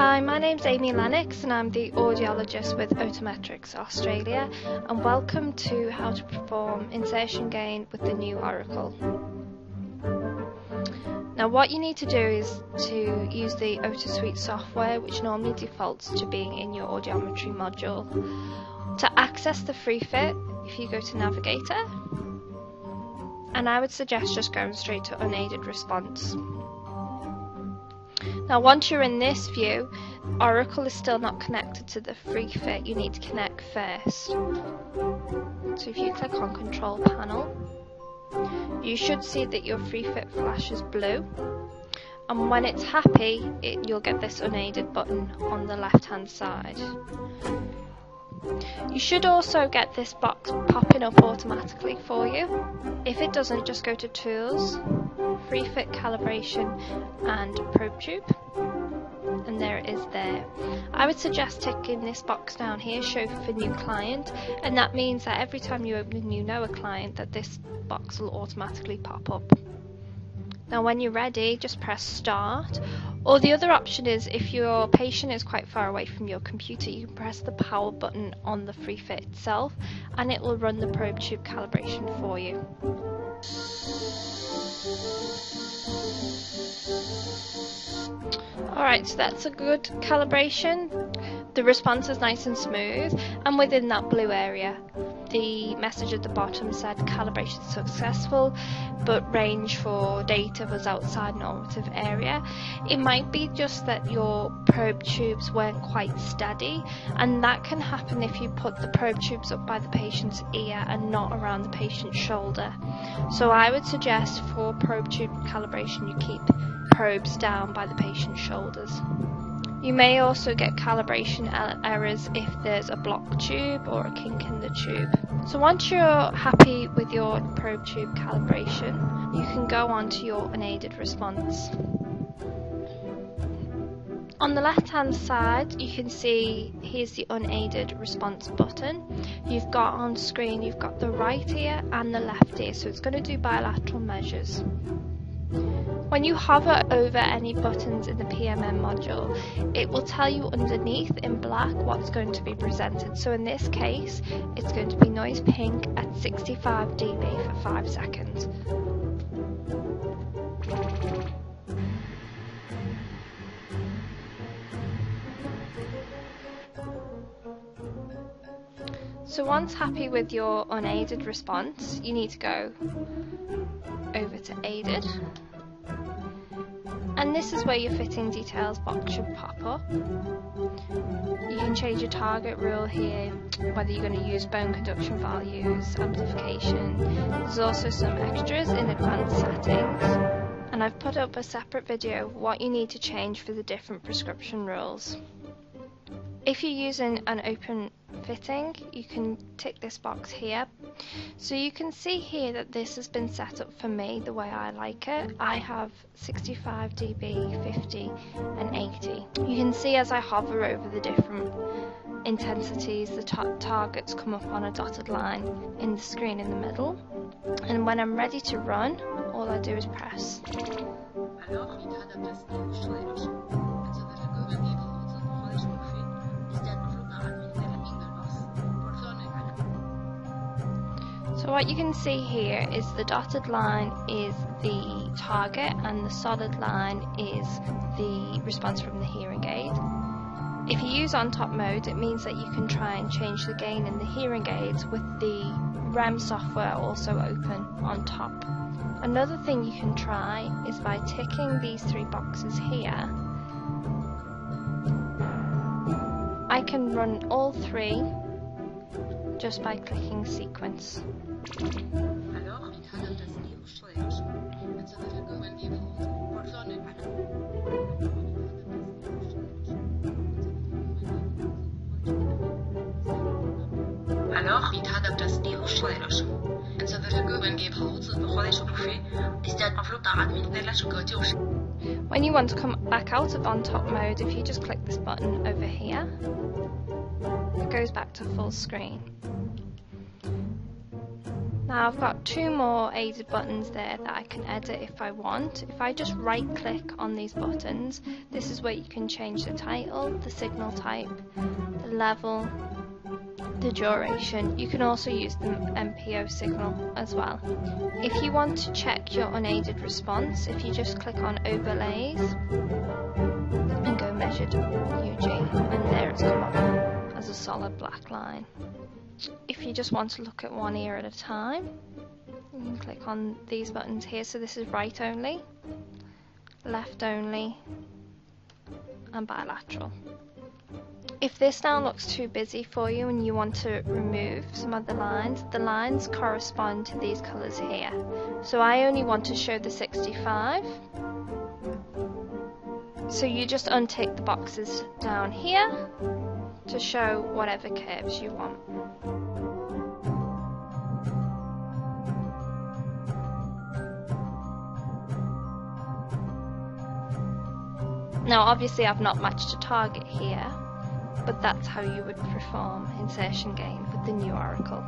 Hi, my name's Amy Lennox and I'm the audiologist with Otometrics Australia, and welcome to how to perform insertion gain with the new Aurical. Now what you need to do is to use the Otosuite software, which normally defaults to being in your audiometry module. To access the free fit, if you go to Navigator, and I would suggest just going straight to unaided response. Now once you're in this view, Aurical is still not connected to the free fit, you need to connect first. So if you click on control panel, you should see that your free fit flashes blue, and when it's happy you'll get this unaided button on the left hand side. You should also get this box popping up automatically for you. If it doesn't, just go to Tools, Free Fit Calibration and Probe Tube, and there it is there. I would suggest ticking this box down here, Show for New Client, and that means that every time you open a new NOAA client that this box will automatically pop up. Now when you're ready, just press Start, or the other option is if your patient is quite far away from your computer, you can press the power button on the free fit itself and it will run the probe tube calibration for you. Alright, so that's a good calibration. The response is nice and smooth, and within that blue area the message at the bottom said calibration successful, but range for data was outside normative area. It might be just that your probe tubes weren't quite steady, and that can happen if you put the probe tubes up by the patient's ear and not around the patient's shoulder. So I would suggest for probe tube calibration you keep probes down by the patient's shoulders. You may also get calibration errors if there's a blocked tube or a kink in the tube. So once you're happy with your probe tube calibration, you can go on to your unaided response. On the left hand side you can see here's the unaided response button. You've got on screen, you've got the right ear and the left ear, so it's going to do bilateral measures. When you hover over any buttons in the PMM module, it will tell you underneath in black what's going to be presented. So in this case, it's going to be noise pink at 65 dB for 5 seconds. So once happy with your unaided response, you need to go over to aided. And this is where your fitting details box should pop up. You can change your target rule here, whether you're going to use bone conduction values, amplification. There's also some extras in advanced settings. And I've put up a separate video what you need to change for the different prescription rules. If you're using an open fitting, you can tick this box here. So you can see here that this has been set up for me the way I like it. I have 65 dB, 50 and 80. You can see as I hover over the different intensities, the targets come up on a dotted line in the screen in the middle. And when I'm ready to run, all I do is press. So what you can see here is the dotted line is the target and the solid line is the response from the hearing aid. If you use on top mode, it means that you can try and change the gain in the hearing aids with the REM software also open on top. Another thing you can try is by ticking these 3 boxes here. I can run all 3 just by clicking sequence. Alors, wie hadden das nieuwsleiders? En ze willen gewoon geen houten begonnen te doen. Is dat afloop daar admin nella schuurtjes? When you want to come back out of on top mode, if you just click this button over here, it goes back to full screen. Now I've got 2 more aided buttons there that I can edit if I want. If I just right click on these buttons, this is where you can change the title, the signal type, the level, the duration. You can also use the MPO signal as well. If you want to check your unaided response, if you just click on overlays and go measured UG, and there it's come up as a solid black line. If you just want to look at one ear at a time, you can click on these buttons here. So this is right only, left only, and bilateral. If this now looks too busy for you and you want to remove some of the lines correspond to these colours here. So I only want to show the 65. So you just untick the boxes down here to show whatever curves you want. Now obviously I've not matched a target here, but that's how you would perform insertion gain with the new Aurical.